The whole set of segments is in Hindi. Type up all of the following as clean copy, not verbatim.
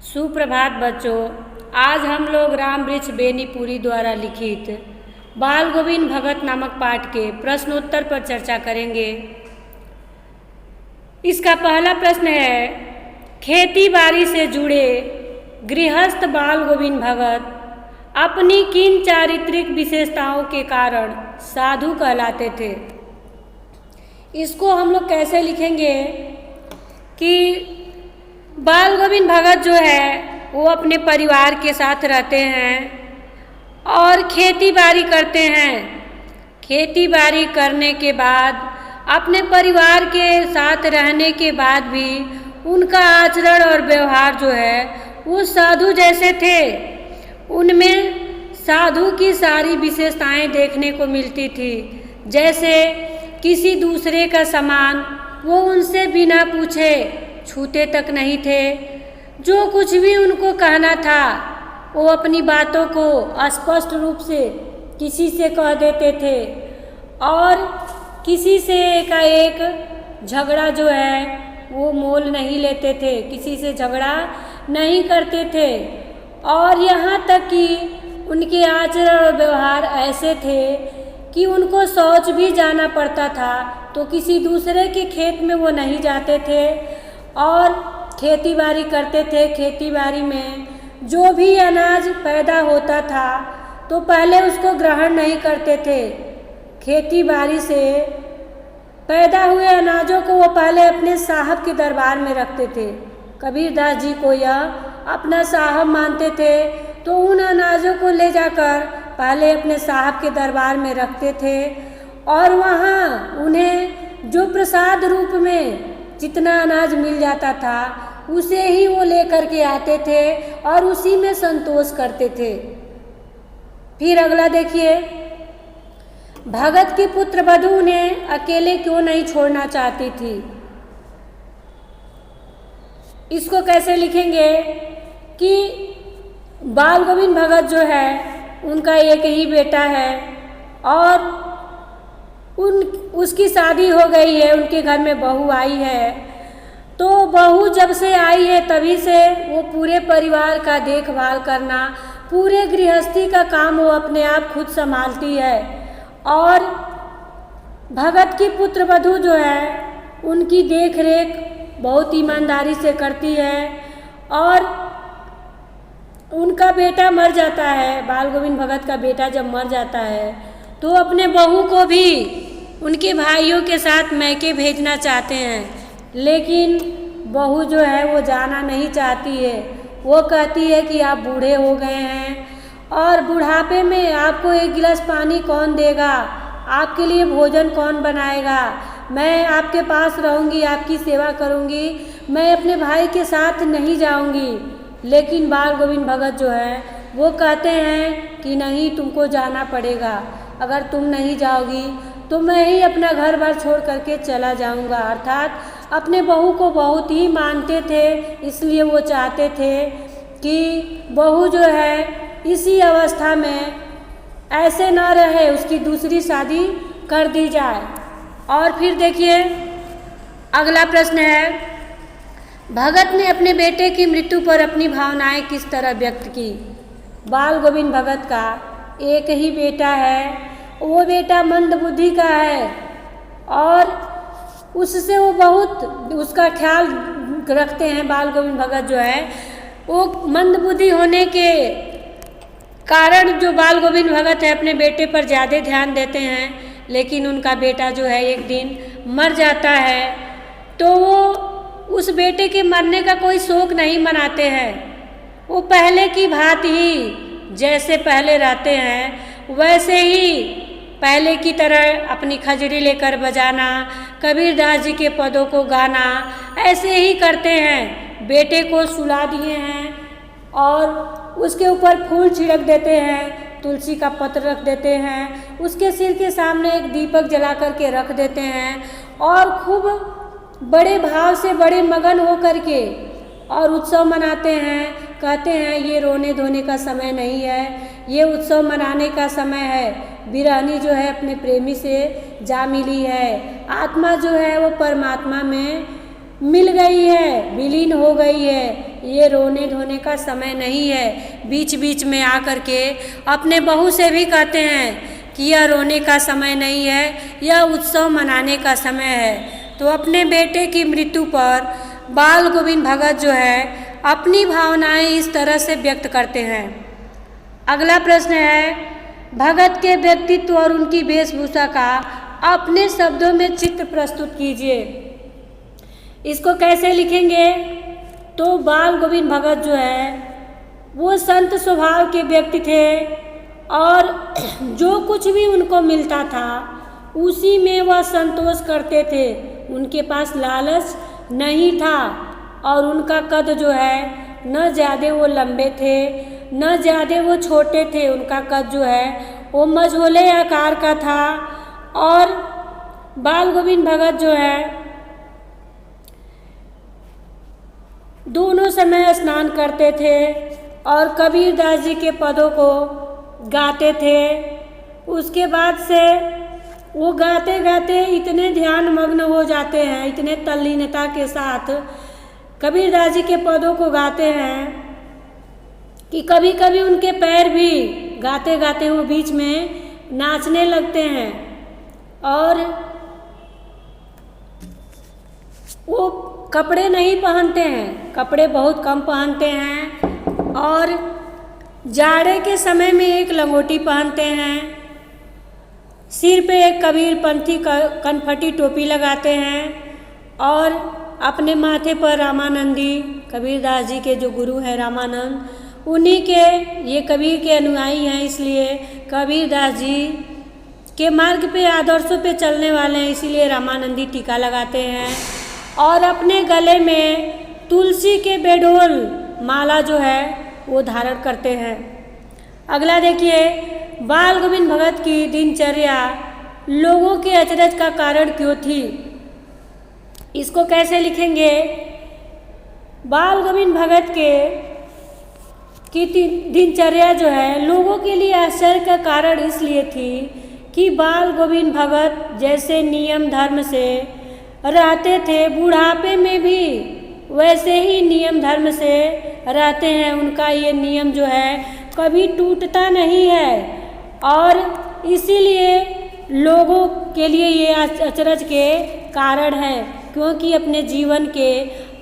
सुप्रभात बच्चों। आज हम लोग राम वृक्ष बेनीपुरी द्वारा लिखित बाल गोविंद भगत नामक पाठ के प्रश्नोत्तर पर चर्चा करेंगे। इसका पहला प्रश्न है, खेती बाड़ी से जुड़े गृहस्थ बाल गोविंद भगत अपनी किन चारित्रिक विशेषताओं के कारण साधु कहलाते थे। इसको हम लोग कैसे लिखेंगे कि बाल गोविंद भगत जो है वो अपने परिवार के साथ रहते हैं और खेती बाड़ी करते हैं। खेती बाड़ी करने के बाद अपने परिवार के साथ रहने के बाद भी उनका आचरण और व्यवहार जो है वो साधु जैसे थे। उनमें साधु की सारी विशेषताएं देखने को मिलती थी, जैसे किसी दूसरे का सामान वो उनसे बिना पूछे छूते तक नहीं थे। जो कुछ भी उनको कहना था वो अपनी बातों को स्पष्ट रूप से किसी से कह देते थे और किसी से एकाएक झगड़ा जो है वो मोल नहीं लेते थे, किसी से झगड़ा नहीं करते थे। और यहाँ तक कि उनके आचरण और व्यवहार ऐसे थे कि उनको शौच भी जाना पड़ता था तो किसी दूसरे के खेत में वो नहीं जाते थे और खेती बाड़ी करते थे। खेती बाड़ी में जो भी अनाज पैदा होता था तो पहले उसको ग्रहण नहीं करते थे। खेती बाड़ी से पैदा हुए अनाजों को वो पहले अपने साहब के दरबार में रखते थे। कबीरदास जी को यह अपना साहब मानते थे तो उन अनाजों को ले जाकर पहले अपने साहब के दरबार में रखते थे और वहाँ उन्हें जो प्रसाद रूप में जितना अनाज मिल जाता था उसे ही वो लेकर के आते थे और उसी में संतोष करते थे। फिर अगला देखिए, भगत की पुत्र वधू उन्हें अकेले क्यों नहीं छोड़ना चाहती थी। इसको कैसे लिखेंगे कि बाल गोविंद भगत जो है उनका एक ही बेटा है और उसकी शादी हो गई है, उनके घर में बहू आई है। तो बहू जब से आई है तभी से वो पूरे परिवार का देखभाल करना, पूरे गृहस्थी का काम वो अपने आप खुद संभालती है। और भगत की पुत्र वधू जो है उनकी देख रेख बहुत ईमानदारी से करती है। और उनका बेटा मर जाता है, बाल गोविंद भगत का बेटा जब मर जाता है तो अपने बहू को भी उनके भाइयों के साथ मैके भेजना चाहते हैं, लेकिन बहू जो है वो जाना नहीं चाहती है। वो कहती है कि आप बूढ़े हो गए हैं और बुढ़ापे में आपको एक गिलास पानी कौन देगा, आपके लिए भोजन कौन बनाएगा। मैं आपके पास रहूँगी, आपकी सेवा करूँगी, मैं अपने भाई के साथ नहीं जाऊँगी। लेकिन बाल गोविंद भगत जो है वो कहते हैं कि नहीं, तुमको जाना पड़ेगा। अगर तुम नहीं जाओगी तो मैं ही अपना घर बार छोड़ करके चला जाऊंगा। अर्थात अपने बहू को बहुत ही मानते थे, इसलिए वो चाहते थे कि बहू जो है इसी अवस्था में ऐसे न रहे, उसकी दूसरी शादी कर दी जाए। और फिर देखिए अगला प्रश्न है, भगत ने अपने बेटे की मृत्यु पर अपनी भावनाएं किस तरह व्यक्त की। बाल गोविंद भगत का एक ही बेटा है, वो बेटा मंदबुद्धि का है और उससे वो बहुत उसका ख्याल रखते हैं। बाल गोविंद भगत जो है वो मंदबुद्धि होने के कारण जो बाल गोविंद भगत है अपने बेटे पर ज़्यादा ध्यान देते हैं। लेकिन उनका बेटा जो है एक दिन मर जाता है तो वो उस बेटे के मरने का कोई शोक नहीं मनाते हैं। वो पहले की भांति ही जैसे पहले रहते हैं वैसे ही पहले की तरह अपनी खजड़ी लेकर बजाना, कबीरदास जी के पदों को गाना, ऐसे ही करते हैं। बेटे को सुला दिए हैं और उसके ऊपर फूल छिड़क देते हैं, तुलसी का पत्र रख देते हैं, उसके सिर के सामने एक दीपक जला करके रख देते हैं और खूब बड़े भाव से बड़े मगन हो करके और उत्सव मनाते हैं। कहते हैं ये रोने धोने का समय नहीं है, ये उत्सव मनाने का समय है। बिरहनी जो है अपने प्रेमी से जा मिली है, आत्मा जो है वो परमात्मा में मिल गई है, विलीन हो गई है। ये रोने धोने का समय नहीं है। बीच बीच में आकर के अपने बहू से भी कहते हैं कि यह रोने का समय नहीं है, यह उत्सव मनाने का समय है। तो अपने बेटे की मृत्यु पर बाल गोविंद भगत जो है अपनी भावनाएं इस तरह से व्यक्त करते हैं। अगला प्रश्न है, भगत के व्यक्तित्व और उनकी वेशभूषा का अपने शब्दों में चित्र प्रस्तुत कीजिए। इसको कैसे लिखेंगे? तो बाल गोविंद भगत जो है वो संत स्वभाव के व्यक्ति थे और जो कुछ भी उनको मिलता था उसी में वह संतोष करते थे। उनके पास लालच नहीं था और उनका कद जो है न ज़्यादा वो लंबे थे न ज़्यादा वो छोटे थे। उनका कद जो है वो मझोले आकार का था। और बाल गोविंद भगत जो है दोनों समय स्नान करते थे और कबीरदास जी के पदों को गाते थे। उसके बाद से वो गाते गाते इतने ध्यान मग्न हो जाते हैं, इतने तल्लीनता के साथ कबीरदास जी के पदों को गाते हैं कि कभी कभी उनके पैर भी गाते गाते वो बीच में नाचने लगते हैं। और वो कपड़े नहीं पहनते हैं, कपड़े बहुत कम पहनते हैं और जाड़े के समय में एक लंगोटी पहनते हैं। सिर पे एक कबीरपंथी कनफटी टोपी लगाते हैं और अपने माथे पर रामानंदी, कबीरदास जी के जो गुरु हैं रामानंद, उन्हीं के ये कबीर के अनुयायी हैं, इसलिए कबीरदास जी के मार्ग पे आदर्शों पे चलने वाले हैं, इसीलिए रामानंदी टीका लगाते हैं और अपने गले में तुलसी के बेडोल माला जो है वो धारण करते हैं। अगला देखिए, बाल गोविंद भगत की दिनचर्या लोगों के अचरज का कारण क्यों थी? इसको कैसे लिखेंगे? बाल गोविंद भगत की दिनचर्या जो है लोगों के लिए आश्चर्य का कारण इसलिए थी कि बाल गोविंद भगत जैसे नियम धर्म से रहते थे, बुढ़ापे में भी वैसे ही नियम धर्म से रहते हैं। उनका ये नियम जो है कभी टूटता नहीं है और इसीलिए लोगों के लिए ये अचरज के कारण है, क्योंकि अपने जीवन के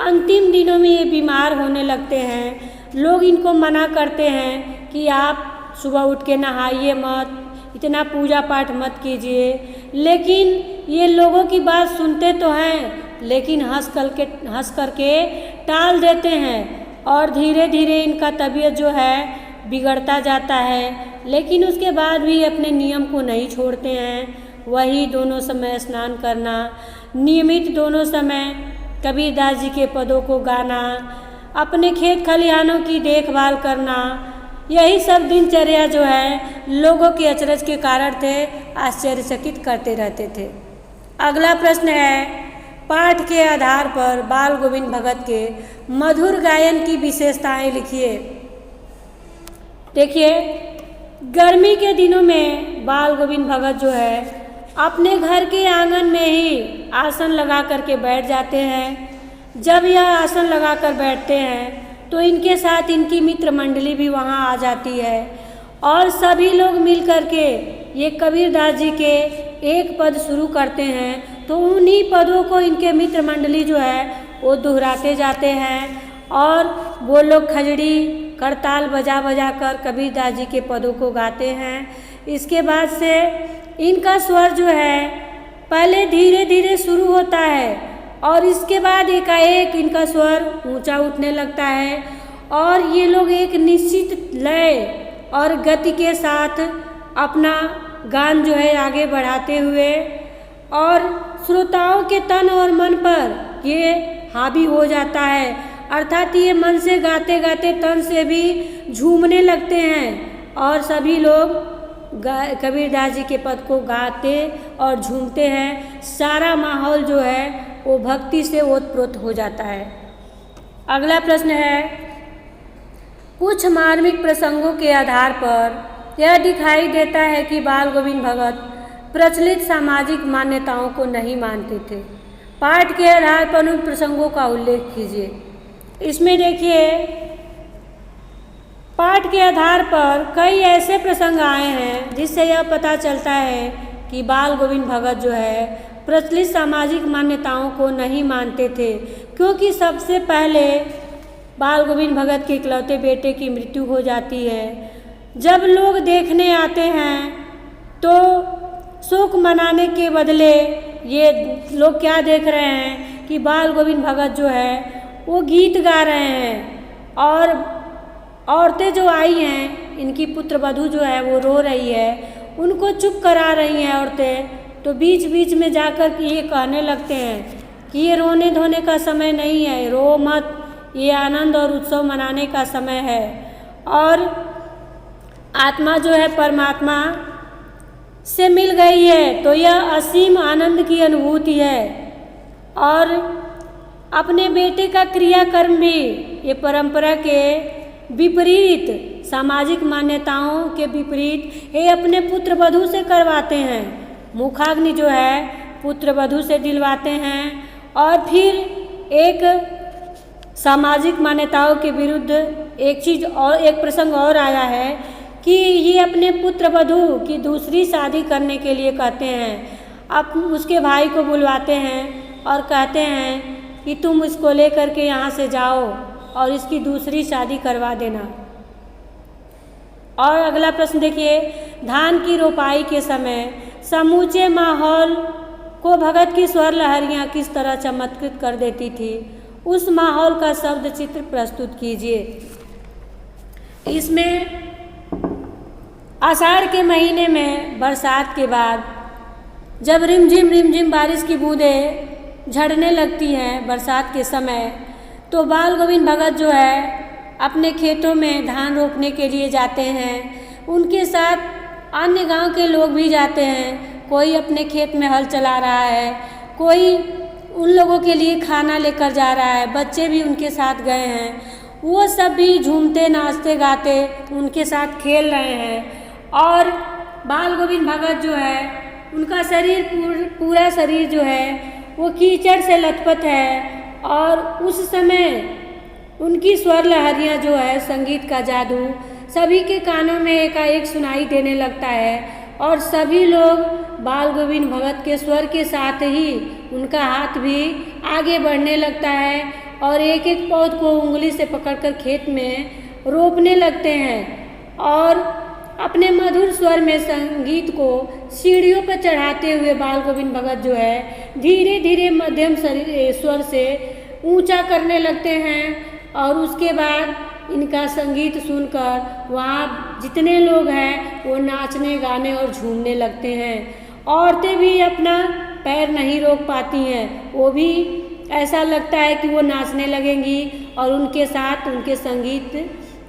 अंतिम दिनों में ये बीमार होने लगते हैं। लोग इनको मना करते हैं कि आप सुबह उठ के नहाइए मत, इतना पूजा पाठ मत कीजिए, लेकिन ये लोगों की बात सुनते तो हैं लेकिन हंस करके टाल देते हैं और धीरे धीरे इनका तबीयत जो है बिगड़ता जाता है। लेकिन उसके बाद भी अपने नियम को नहीं छोड़ते हैं। वही दोनों समय स्नान करना, नियमित दोनों समय कबीरदास जी के पदों को गाना, अपने खेत खलिहानों की देखभाल करना, यही सब दिनचर्या जो है लोगों के अचरज के कारण थे, आश्चर्यचकित करते रहते थे। अगला प्रश्न है, पाठ के आधार पर बाल गोविंद भगत के मधुर गायन की विशेषताएं लिखिए। देखिए, गर्मी के दिनों में बाल गोविंद भगत जो है अपने घर के आंगन में ही आसन लगा करके बैठ जाते हैं। जब यह आसन लगा कर बैठते हैं तो इनके साथ इनकी मित्र मंडली भी वहाँ आ जाती है और सभी लोग मिल करके ये कबीरदास जी के एक पद शुरू करते हैं तो उन्हीं पदों को इनके मित्र मंडली जो है वो दोहराते जाते हैं और वो लोग खजड़ी करताल बजा बजा कर कबीरदास जी के पदों को गाते हैं। इसके बाद से इनका स्वर जो है पहले धीरे धीरे शुरू होता है और इसके बाद एकाएक इनका स्वर ऊंचा उठने लगता है और ये लोग एक निश्चित लय और गति के साथ अपना गान जो है आगे बढ़ाते हुए और श्रोताओं के तन और मन पर ये हावी हो जाता है, अर्थात ये मन से गाते गाते तन से भी झूमने लगते हैं और सभी लोग कबीरदास जी के पद को गाते और झूमते हैं। सारा माहौल जो है वो भक्ति से ओतप्रोत हो जाता है। अगला प्रश्न है, कुछ मार्मिक प्रसंगों के आधार पर यह दिखाई देता है कि बाल गोविंद भगत प्रचलित सामाजिक मान्यताओं को नहीं मानते थे। पाठ के आधार पर उन प्रसंगों का उल्लेख कीजिए। इसमें देखिए पाठ के आधार पर कई ऐसे प्रसंग आए हैं जिससे यह पता चलता है कि बाल गोविंद भगत जो है प्रचलित सामाजिक मान्यताओं को नहीं मानते थे, क्योंकि सबसे पहले बाल गोविंद भगत के इकलौते बेटे की मृत्यु हो जाती है। जब लोग देखने आते हैं तो शोक मनाने के बदले ये लोग क्या देख रहे हैं कि बाल गोविंद भगत जो है वो गीत गा रहे हैं और औरतें जो आई हैं, इनकी पुत्रवधू जो है वो रो रही है, उनको चुप करा रही हैं औरतें। तो बीच बीच में जाकर ये कहने लगते हैं कि ये रोने धोने का समय नहीं है, रो मत, ये आनंद और उत्सव मनाने का समय है। और आत्मा जो है परमात्मा से मिल गई है तो यह असीम आनंद की अनुभूति है। और अपने बेटे का क्रियाकर्म भी ये परंपरा के विपरीत, सामाजिक मान्यताओं के विपरीत ये अपने पुत्र वधू से करवाते हैं। मुखाग्नि जो है पुत्र वधू से दिलवाते हैं। और फिर एक सामाजिक मान्यताओं के विरुद्ध एक चीज़ और, एक प्रसंग और आया है कि ये अपने पुत्र वधू की दूसरी शादी करने के लिए कहते हैं। अब उसके भाई को बुलवाते हैं और कहते हैं कि तुम इसको लेकर के यहाँ से जाओ और इसकी दूसरी शादी करवा देना। और अगला प्रश्न देखिए, धान की रोपाई के समय समूचे माहौल को भगत की स्वर लहरियाँ किस तरह चमत्कृत कर देती थी, उस माहौल का शब्द चित्र प्रस्तुत कीजिए। इसमें आषाढ़ के महीने में बरसात के बाद जब रिमझिम बारिश की बूंदें झड़ने लगती हैं बरसात के समय, तो बाल गोविंद भगत जो है अपने खेतों में धान रोपने के लिए जाते हैं। उनके साथ अन्य गांव के लोग भी जाते हैं। कोई अपने खेत में हल चला रहा है, कोई उन लोगों के लिए खाना लेकर जा रहा है, बच्चे भी उनके साथ गए हैं। वो सब भी झूमते नाचते गाते उनके साथ खेल रहे हैं। और बाल गोविंद भगत जो है उनका शरीर पूरा शरीर जो है वो कीचड़ से लथपथ है। और उस समय उनकी स्वर लहरियाँ जो है, संगीत का जादू सभी के कानों में एकाएक सुनाई देने लगता है। और सभी लोग बाल गोविंद भगत के स्वर के साथ ही उनका हाथ भी आगे बढ़ने लगता है और एक एक पौध को उंगली से पकड़कर खेत में रोपने लगते हैं। और अपने मधुर स्वर में संगीत को सीढ़ियों पर चढ़ाते हुए बाल गोविंद भगत जो है धीरे धीरे मध्यम स्वर से ऊंचा करने लगते हैं। और उसके बाद इनका संगीत सुनकर वहाँ जितने लोग हैं वो नाचने गाने और झूमने लगते हैं। औरतें भी अपना पैर नहीं रोक पाती हैं, वो भी ऐसा लगता है कि वो नाचने लगेंगी और उनके साथ उनके संगीत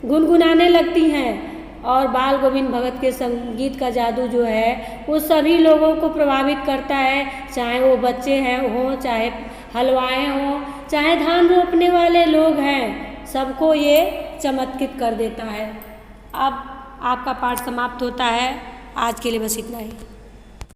गुनगुनाने लगती हैं। और बाल गोविंद भगत के संगीत का जादू जो है वो सभी लोगों को प्रभावित करता है, चाहे वो बच्चे हैं हों, चाहे हलवाए हों, चाहे धान रोपने वाले लोग हैं, सबको ये चमत्कृत कर देता है। अब आपका पाठ समाप्त होता है। आज के लिए बस इतना ही।